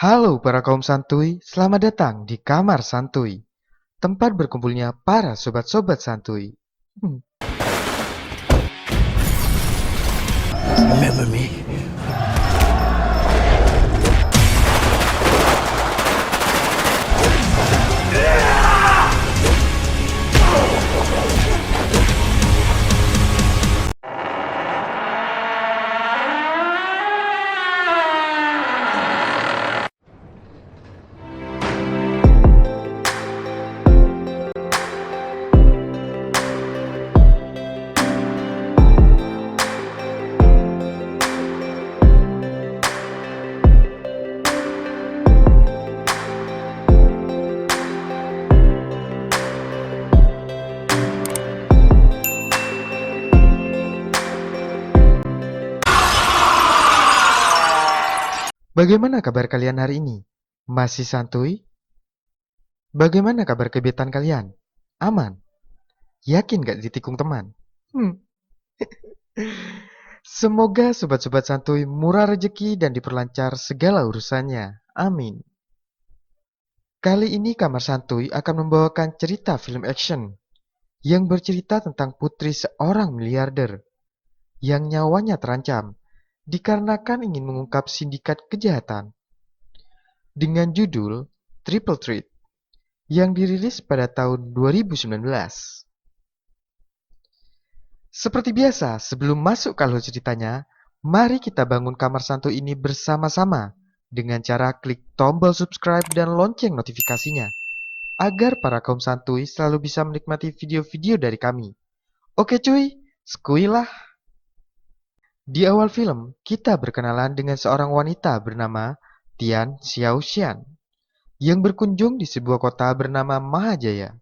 Halo para kaum santuy, selamat datang di Kamar Santuy, tempat berkumpulnya para sobat-sobat santuy. Remember me? Bagaimana kabar kalian hari ini? Masih santuy? Bagaimana kabar gebetan kalian? Aman? Yakin gak ditikung teman? Semoga sobat-sobat santuy murah rezeki dan diperlancar segala urusannya. Amin. Kali ini Kamar Santuy akan membawakan cerita film action yang bercerita tentang putri seorang miliarder yang nyawanya terancam dikarenakan ingin mengungkap sindikat kejahatan dengan judul Triple Threat yang dirilis pada tahun 2019. Seperti biasa, sebelum masuk ke alur ceritanya, mari kita bangun Kamar Santuy ini bersama-sama dengan cara klik tombol subscribe dan lonceng notifikasinya agar para kaum santuy selalu bisa menikmati video-video dari kami. Oke cuy, skuilah. Di awal film, kita berkenalan dengan seorang wanita bernama Tian Xiaoxian yang berkunjung di sebuah kota bernama Mahajaya.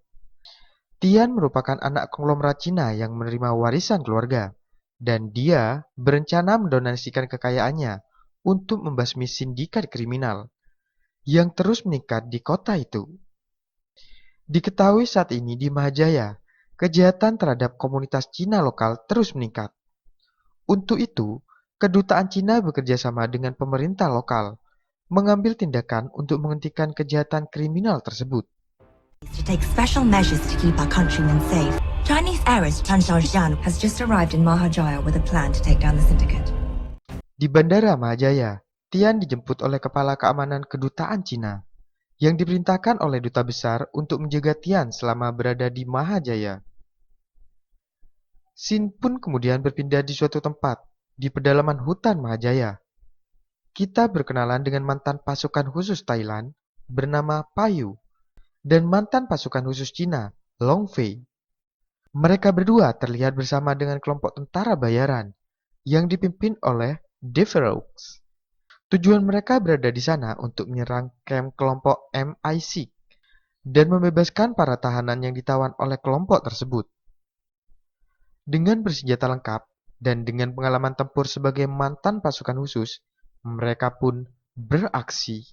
Tian merupakan anak konglomerat Cina yang menerima warisan keluarga, dan dia berencana mendonasikan kekayaannya untuk membasmi sindikat kriminal yang terus meningkat di kota itu. Diketahui saat ini di Mahajaya, kejahatan terhadap komunitas Cina lokal terus meningkat. Untuk itu, kedutaan Cina bekerja sama dengan pemerintah lokal, mengambil tindakan untuk menghentikan kejahatan kriminal tersebut. To take special measures to keep our countrymen safe. Chinese heiress Chan Xiaoxian has just arrived in Mahajaya with a plan to take down the syndicate. Di Bandara Mahajaya, Tian dijemput oleh kepala keamanan kedutaan Cina, yang diperintahkan oleh duta besar untuk menjaga Tian selama berada di Mahajaya. Sin pun kemudian berpindah di suatu tempat, di pedalaman hutan Mahajaya. Kita berkenalan dengan mantan pasukan khusus Thailand, bernama Payu, dan mantan pasukan khusus Cina, Long Fei. Mereka berdua terlihat bersama dengan kelompok tentara bayaran yang dipimpin oleh Devereaux. Tujuan mereka berada di sana untuk menyerang kamp kelompok MI6 dan membebaskan para tahanan yang ditawan oleh kelompok tersebut. Dengan bersenjata lengkap dan dengan pengalaman tempur sebagai mantan pasukan khusus, mereka pun beraksi.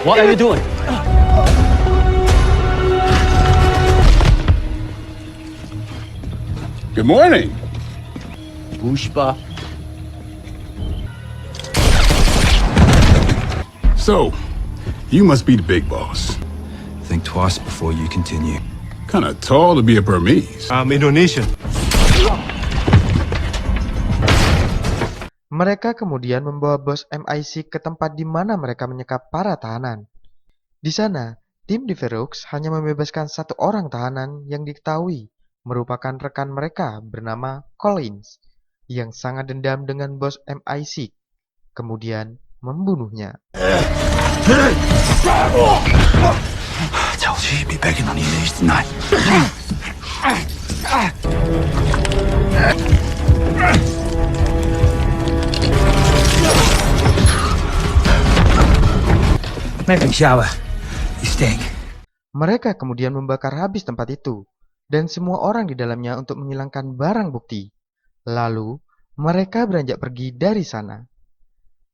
What are you doing? Good morning. Pushpa. So, you must be the big boss. Think twice before you continue. Kinda tall to be a Burmese. I'm Indonesian. Mereka kemudian membawa bos MI6 ke tempat di mana mereka menyekap para tahanan. Di sana, tim di Verux hanya membebaskan satu orang tahanan yang diketahui merupakan rekan mereka bernama Collins, yang sangat dendam dengan bos MI6, kemudian membunuhnya. I told you you'd be begging on your knees tonight. Make a shower. You stink. Mereka kemudian membakar habis tempat itu dan semua orang di dalamnya untuk menghilangkan barang bukti. Lalu, mereka beranjak pergi dari sana.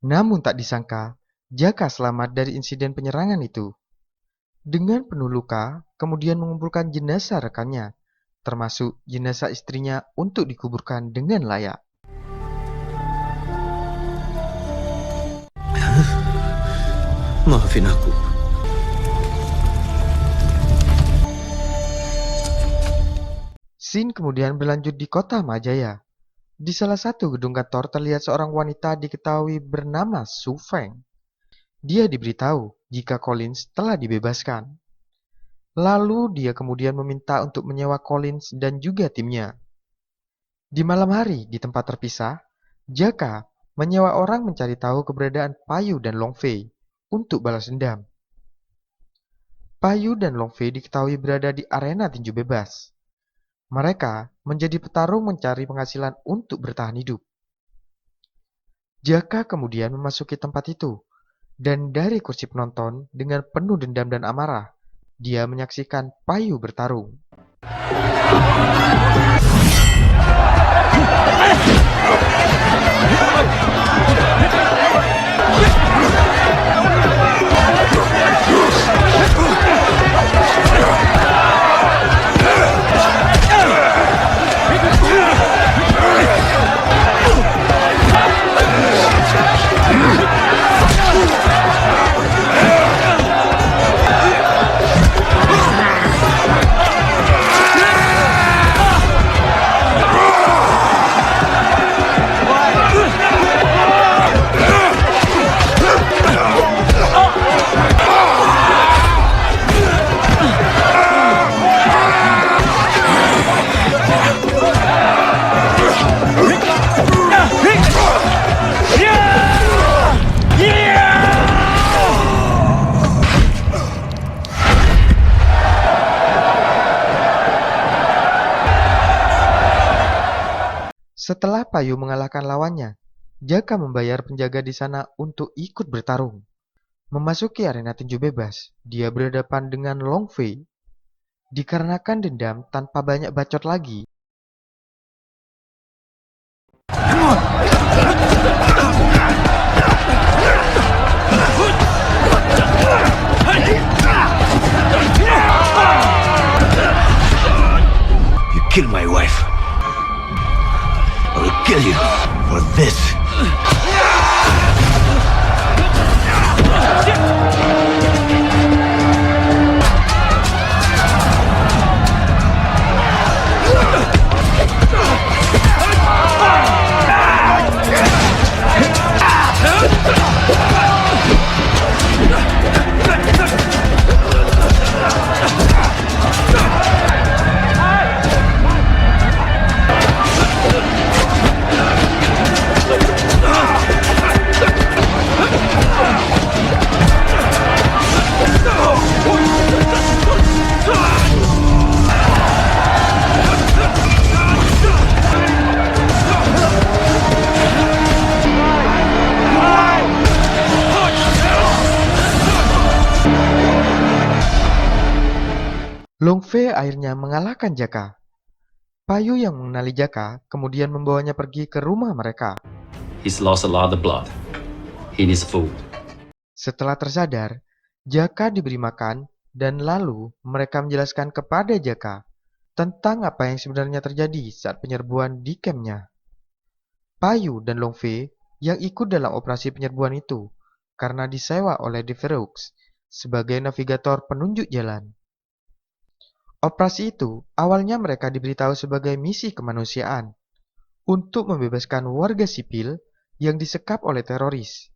Namun tak disangka, Jaka selamat dari insiden penyerangan itu. Dengan penuh luka, kemudian mengumpulkan jenazah rekannya, termasuk jenazah istrinya untuk dikuburkan dengan layak. Maafin aku. Scene kemudian berlanjut di kota Majaya. Di salah satu gedung kantor terlihat seorang wanita diketahui bernama Su Feng. Dia diberitahu jika Collins telah dibebaskan. Lalu dia kemudian meminta untuk menyewa Collins dan juga timnya. Di malam hari di tempat terpisah, Jaka menyewa orang mencari tahu keberadaan Payu dan Long Fei untuk balas dendam. Payu dan Long Fei diketahui berada di arena tinju bebas. Mereka menjadi petarung mencari penghasilan untuk bertahan hidup. Jaka kemudian memasuki tempat itu, dan dari kursi penonton dengan penuh dendam dan amarah, dia menyaksikan Payu bertarung. Setelah Payu mengalahkan lawannya, Jaka membayar penjaga di sana untuk ikut bertarung. Memasuki arena tinju bebas, dia berhadapan dengan Long Fei. Dikarenakan dendam tanpa banyak bacot lagi, You killed my wife. I will kill you for this. Long Fei akhirnya mengalahkan Jaka. Payu yang mengenali Jaka kemudian membawanya pergi ke rumah mereka. He's lost a lot of blood. He needs food. Setelah tersadar, Jaka diberi makan dan lalu mereka menjelaskan kepada Jaka tentang apa yang sebenarnya terjadi saat penyerbuan di kampnya. Payu dan Long Fei yang ikut dalam operasi penyerbuan itu karena disewa oleh Devereux sebagai navigator penunjuk jalan. Operasi itu awalnya mereka diberitahu sebagai misi kemanusiaan untuk membebaskan warga sipil yang disekap oleh teroris.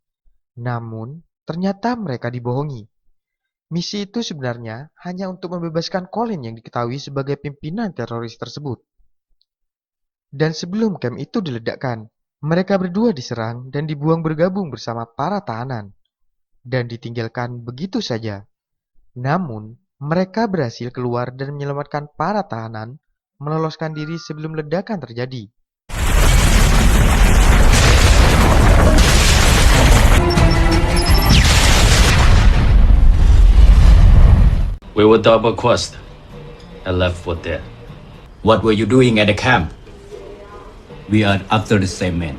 Namun, ternyata mereka dibohongi. Misi itu sebenarnya hanya untuk membebaskan Colin yang diketahui sebagai pimpinan teroris tersebut. Dan sebelum camp itu diledakkan, mereka berdua diserang dan dibuang bergabung bersama para tahanan. Dan ditinggalkan begitu saja. Namun, mereka berhasil keluar dan menyelamatkan para tahanan, meloloskan diri sebelum ledakan terjadi. We were double crossed and left for dead. What were you doing at the camp? We are after the same man.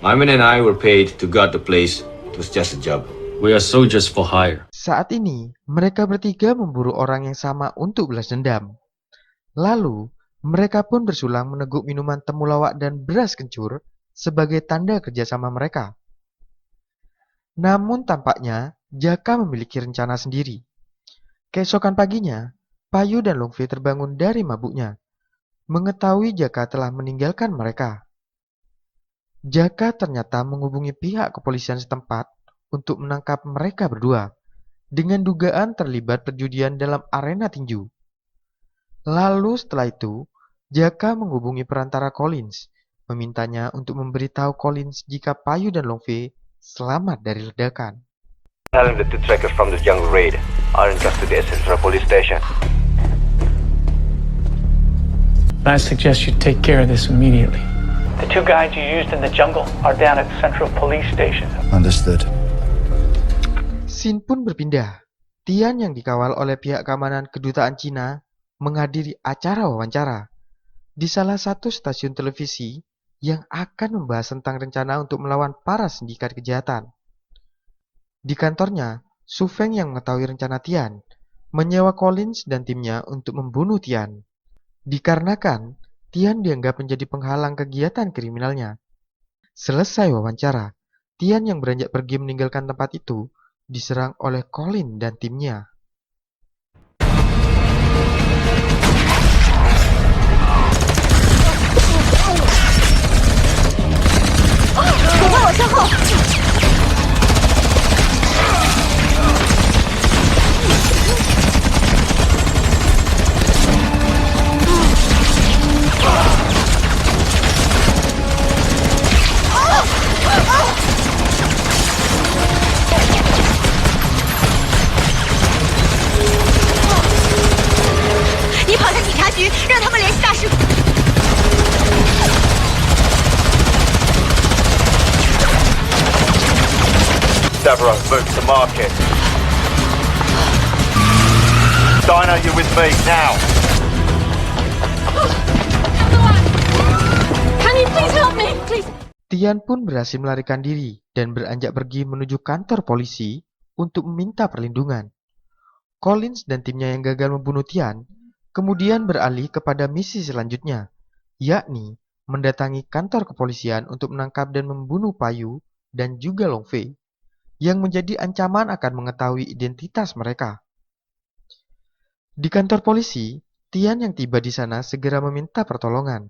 My men and I were paid to guard the place. It was just a job. We are soldiers for hire. Saat ini, mereka bertiga memburu orang yang sama untuk balas dendam. Lalu, mereka pun bersulang meneguk minuman temulawak dan beras kencur sebagai tanda kerjasama mereka. Namun tampaknya, Jaka memiliki rencana sendiri. Keesokan paginya, Payu dan Long Fei terbangun dari mabuknya, mengetahui Jaka telah meninggalkan mereka. Jaka ternyata menghubungi pihak kepolisian setempat untuk menangkap mereka berdua, dengan dugaan terlibat perjudian dalam arena tinju. Lalu setelah itu, Jaka menghubungi perantara Collins, memintanya untuk memberitahu Collins jika Payu dan Long Fei selamat dari ledakan. Tell him the two trackers from the jungle raid are in custody at Central Police Station. I suggest you take care of this immediately. The two guys you used in the jungle are down at Central Police Station. Understood. Scene pun berpindah. Tian yang dikawal oleh pihak keamanan kedutaan Cina menghadiri acara wawancara di salah satu stasiun televisi yang akan membahas tentang rencana untuk melawan para sindikat kejahatan. Di kantornya, Su Feng yang mengetahui rencana Tian menyewa Collins dan timnya untuk membunuh Tian. Dikarenakan Tian dianggap menjadi penghalang kegiatan kriminalnya. Selesai wawancara, Tian yang beranjak pergi meninggalkan tempat itu diserang oleh Colin dan timnya. Davros, move to market. Dino, you're with me now. Can you please help me? Please. Tian pun berhasil melarikan diri dan beranjak pergi menuju kantor polisi untuk meminta perlindungan. Collins dan timnya yang gagal membunuh Tian kemudian beralih kepada misi selanjutnya, yakni mendatangi kantor kepolisian untuk menangkap dan membunuh Payu dan juga Long Fei, yang menjadi ancaman akan mengetahui identitas mereka. Di kantor polisi, Tian yang tiba di sana segera meminta pertolongan.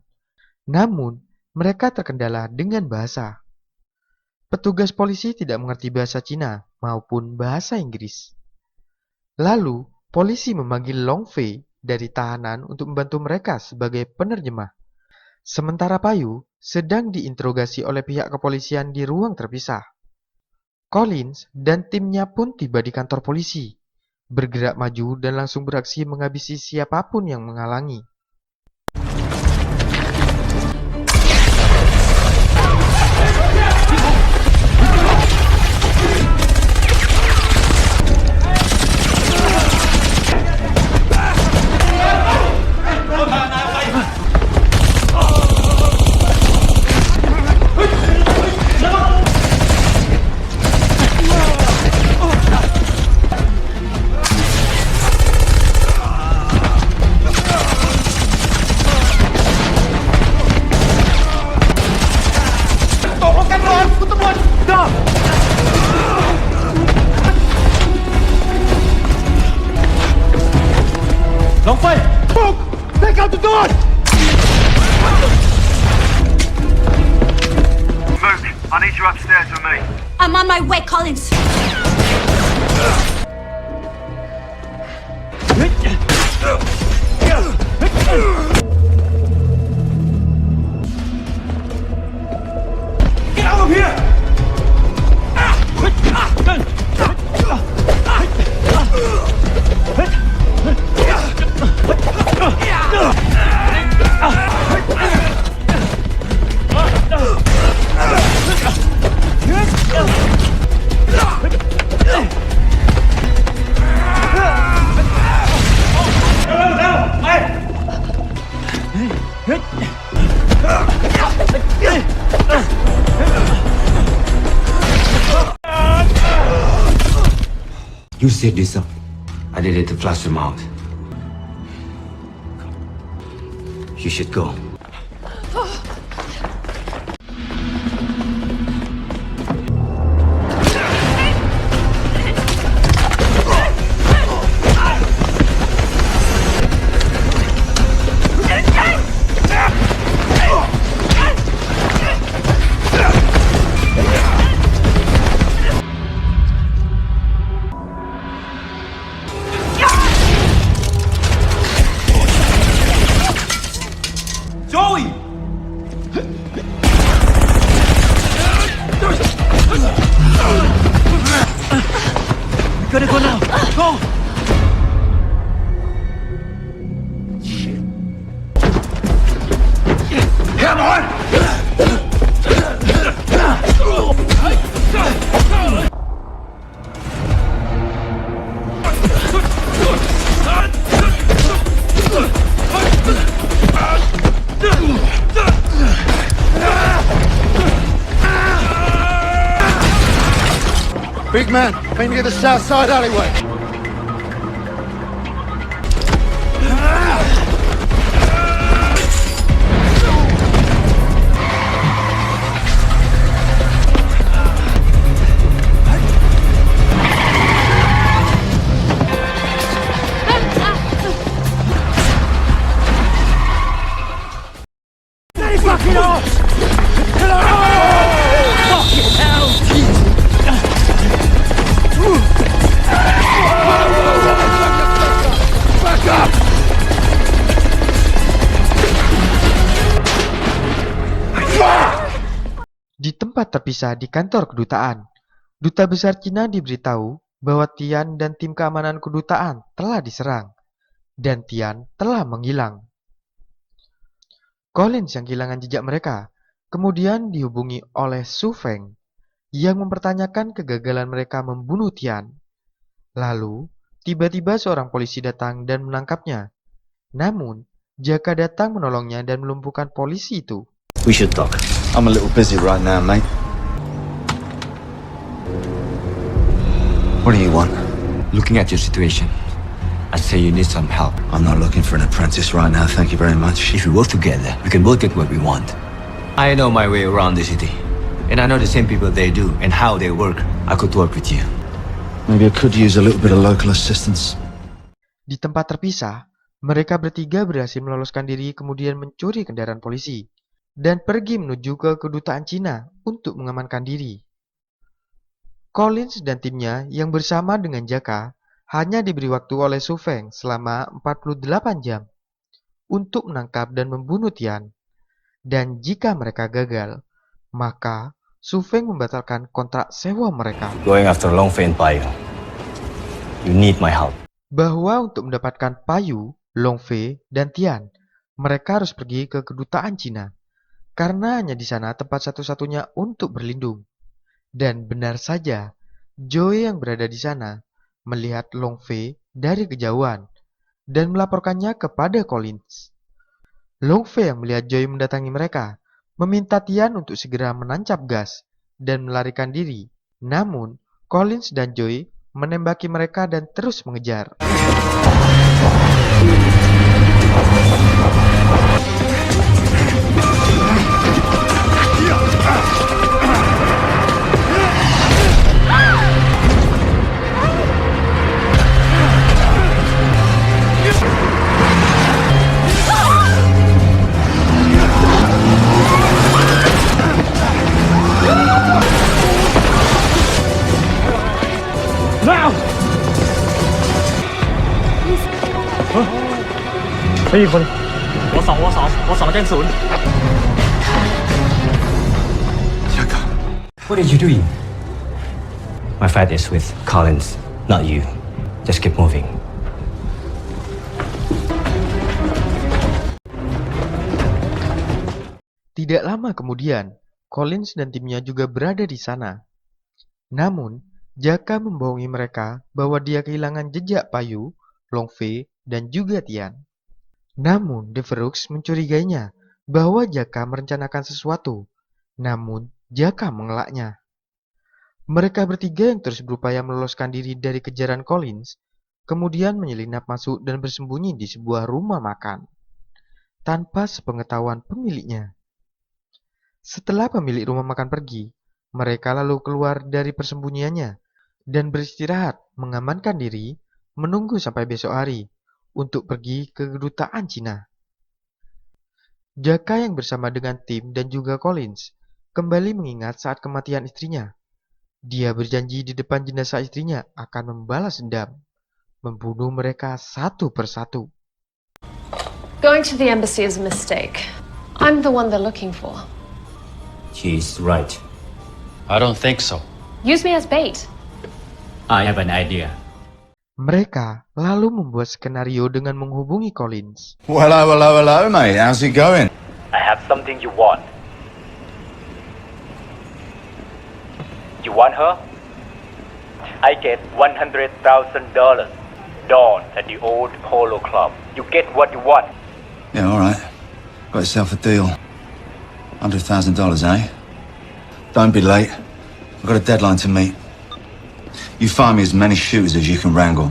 Namun, mereka terkendala dengan bahasa. Petugas polisi tidak mengerti bahasa Cina maupun bahasa Inggris. Lalu, polisi memanggil Long Fei dari tahanan untuk membantu mereka sebagai penerjemah. Sementara Payu sedang diinterogasi oleh pihak kepolisian di ruang terpisah. Collins dan timnya pun tiba di kantor polisi, bergerak maju dan langsung beraksi menghabisi siapapun yang menghalangi. Luke, I need you upstairs with me. I'm on my way, Collins. You set this up. I did it to flush him out. You should go. Big man, aim near the south side alleyway. Di tempat terpisah di kantor kedutaan, Duta Besar Cina diberitahu bahwa Tian dan tim keamanan kedutaan telah diserang, dan Tian telah menghilang. Collins yang kehilangan jejak mereka, kemudian dihubungi oleh Su Feng, yang mempertanyakan kegagalan mereka membunuh Tian. Lalu, tiba-tiba seorang polisi datang dan menangkapnya. Namun, Jaka datang menolongnya dan melumpuhkan polisi itu. We should talk. I'm a little busy right now, mate. What do you want? Looking at your situation, I say you need some help. I'm not looking for an apprentice right now, thank you very much. If we work together, we can both get what we want. I know my way around the city, and I know the same people they do and how they work. I could work with you. Maybe I could use a little bit of local assistance. Di tempat terpisah, mereka bertiga berhasil meloloskan diri kemudian mencuri kendaraan polisi dan pergi menuju ke kedutaan Cina untuk mengamankan diri. Collins dan timnya yang bersama dengan Jaka hanya diberi waktu oleh Su Feng selama 48 jam untuk menangkap dan membunuh Tian. Dan jika mereka gagal, maka Su Feng membatalkan kontrak sewa mereka. Going after Long Fei and Payu, you need my help. Bahwa untuk mendapatkan Payu, Long Fei, dan Tian, mereka harus pergi ke kedutaan Cina. Karena hanya di sana tempat satu-satunya untuk berlindung. Dan benar saja, Joey yang berada di sana melihat Long Fei dari kejauhan dan melaporkannya kepada Collins. Long Fei yang melihat Joey mendatangi mereka, meminta Tian untuk segera menancap gas dan melarikan diri. Namun, Collins dan Joey menembaki mereka dan terus mengejar. What are you doing? My fight is with Collins, not you. Just keep moving. Tidak lama kemudian, Collins dan timnya juga berada di sana. Namun, Jaka membohongi mereka bahwa dia kehilangan jejak Payu, Long Fei, dan juga Tian. Namun, Devereux mencurigainya bahwa Jaka merencanakan sesuatu. Namun, Jaka mengelaknya. Mereka bertiga yang terus berupaya meloloskan diri dari kejaran Collins, kemudian menyelinap masuk dan bersembunyi di sebuah rumah makan, tanpa sepengetahuan pemiliknya. Setelah pemilik rumah makan pergi, mereka lalu keluar dari persembunyiannya dan beristirahat, mengamankan diri, menunggu sampai besok hari untuk pergi ke kedutaan Cina. Jaka yang bersama dengan tim dan juga Collins kembali mengingat saat kematian istrinya. Dia berjanji di depan jenazah istrinya akan membalas dendam, membunuh mereka satu persatu. Going to the embassy is a mistake. I'm the one they're looking for. She's right. I don't think so. Use me as bait. I have an idea. Mereka lalu membuat skenario dengan menghubungi Collins. Well, hello, mate. How's it going? I have something you want. You want her? I get $100,000. Dawn at the old Polo Club. You get what you want. Yeah, all right. Got yourself a deal. $100,000, eh? Don't be late. I've got a deadline to meet. You find me as many shooters as you can wrangle.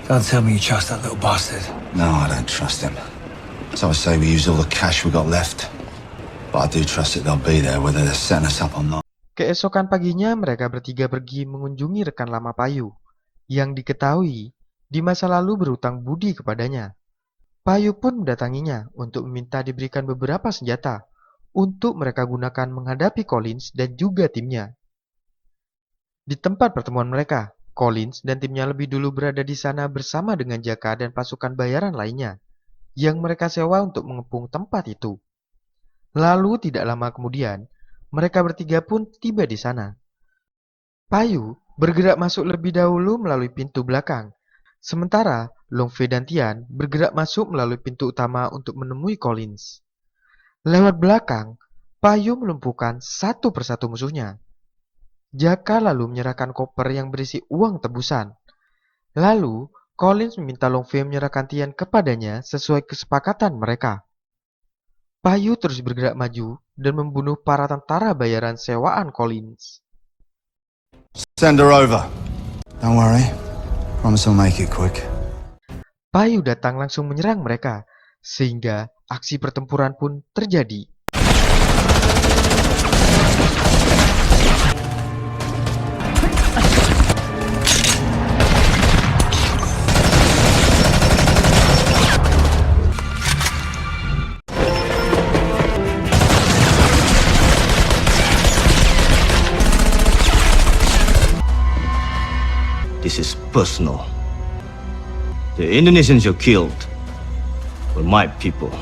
Don't tell me you trust that little bastard. No, I don't trust him. So I say we use all the cash we got left. But I do trust that they'll be there, whether they're setting us up or not. Keesokan paginya mereka bertiga pergi mengunjungi rekan lama Payu, yang diketahui di masa lalu berutang budi kepadanya. Payu pun mendatanginya untuk meminta diberikan beberapa senjata untuk mereka gunakan menghadapi Collins dan juga timnya. Di tempat pertemuan mereka, Collins dan timnya lebih dulu berada di sana bersama dengan Jaka dan pasukan bayaran lainnya, yang mereka sewa untuk mengepung tempat itu. Lalu tidak lama kemudian, mereka bertiga pun tiba di sana. Payu bergerak masuk lebih dahulu melalui pintu belakang, sementara Long Fei dan Tian bergerak masuk melalui pintu utama untuk menemui Collins. Lewat belakang, Payu melumpuhkan satu persatu musuhnya. Jaka lalu menyerahkan koper yang berisi uang tebusan. Lalu, Collins meminta Long Fei menyerahkan Tian kepadanya sesuai kesepakatan mereka. Payu terus bergerak maju dan membunuh para tentara bayaran sewaan Collins. Send her over. Don't worry. Promise I'll make it quick. Payu datang langsung menyerang mereka, sehingga aksi pertempuran pun terjadi. This is personal. The Indonesians you killed were my people.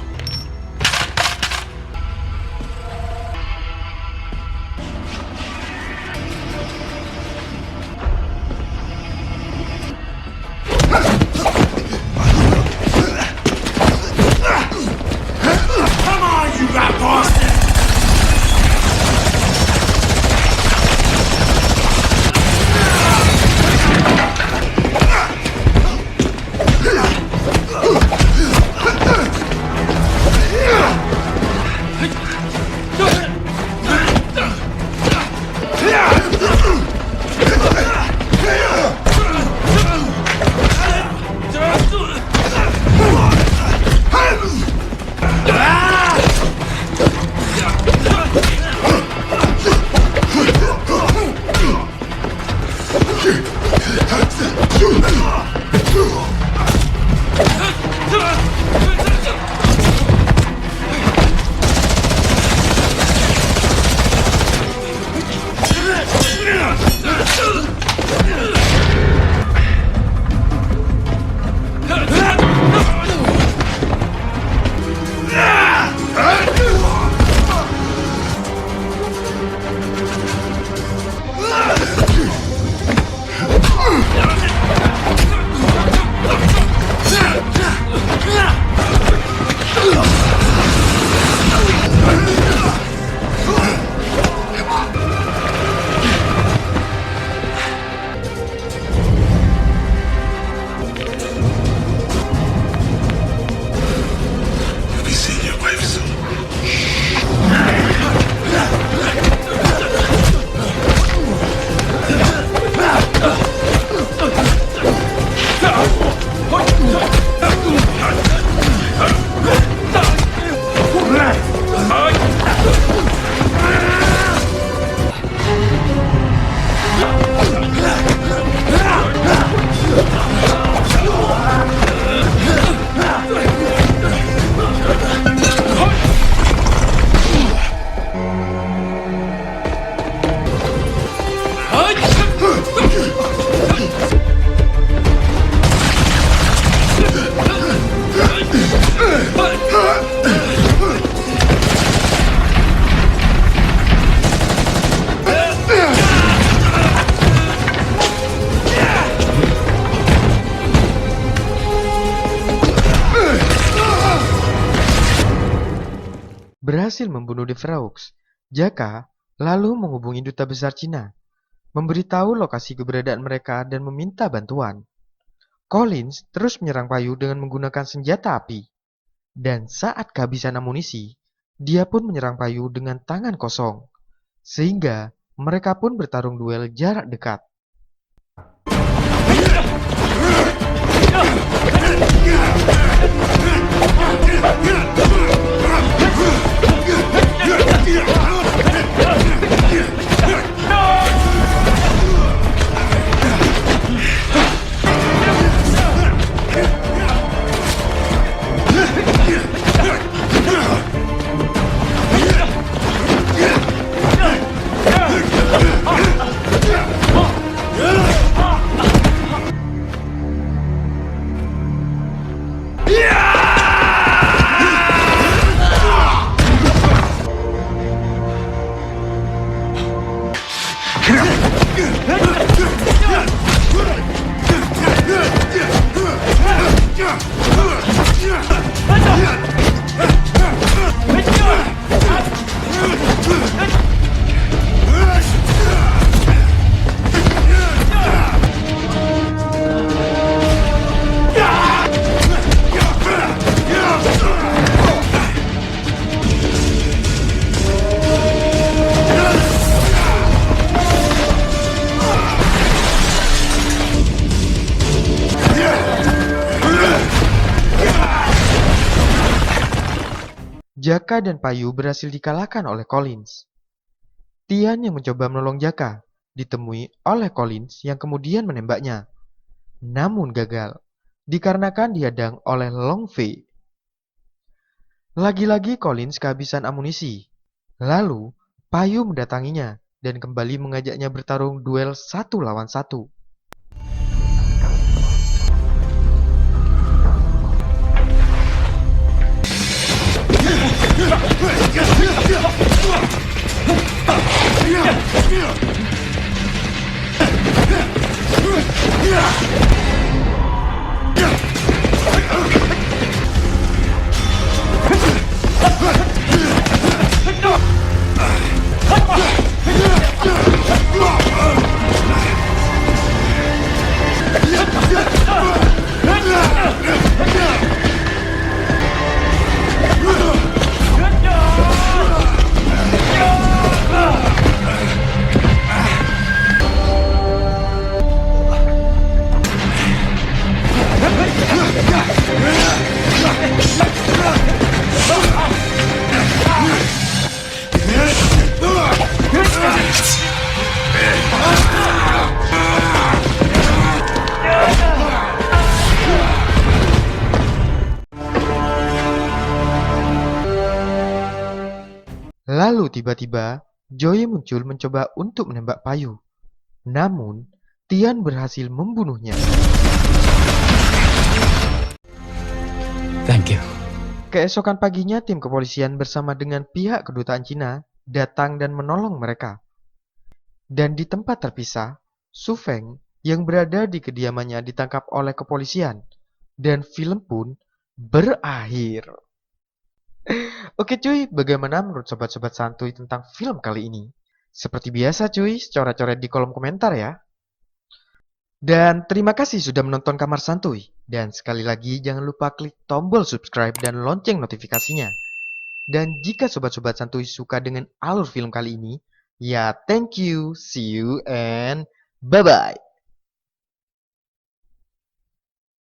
berhasil membunuh Devraux, Jaka lalu menghubungi duta besar Cina, memberitahu lokasi keberadaan mereka dan meminta bantuan. Collins terus menyerang Payu dengan menggunakan senjata api. Dan saat kehabisan amunisi, dia pun menyerang Payu dengan tangan kosong. Sehingga mereka pun bertarung duel jarak dekat. Jaka dan Payu berhasil dikalahkan oleh Collins. Tian yang mencoba menolong Jaka ditemui oleh Collins yang kemudian menembaknya. Namun gagal, dikarenakan dihadang oleh Long Fei. Lagi-lagi Collins kehabisan amunisi. Lalu, Payu mendatanginya dan kembali mengajaknya bertarung duel 1 lawan 1. Lalu tiba-tiba, Joey muncul mencoba untuk menembak Payu. Namun, Tian berhasil membunuhnya. Thank you. Keesokan paginya, tim kepolisian bersama dengan pihak kedutaan Cina datang dan menolong mereka. Dan di tempat terpisah, Su Feng yang berada di kediamannya ditangkap oleh kepolisian. Dan film pun berakhir. Oke cuy, bagaimana menurut sobat-sobat santuy tentang film kali ini? Seperti biasa cuy, coret-coret di kolom komentar ya. Dan terima kasih sudah menonton Kamar Santuy. Dan sekali lagi jangan lupa klik tombol subscribe dan lonceng notifikasinya. Dan jika sobat-sobat santuy suka dengan alur film kali ini, ya thank you, see you, and bye-bye.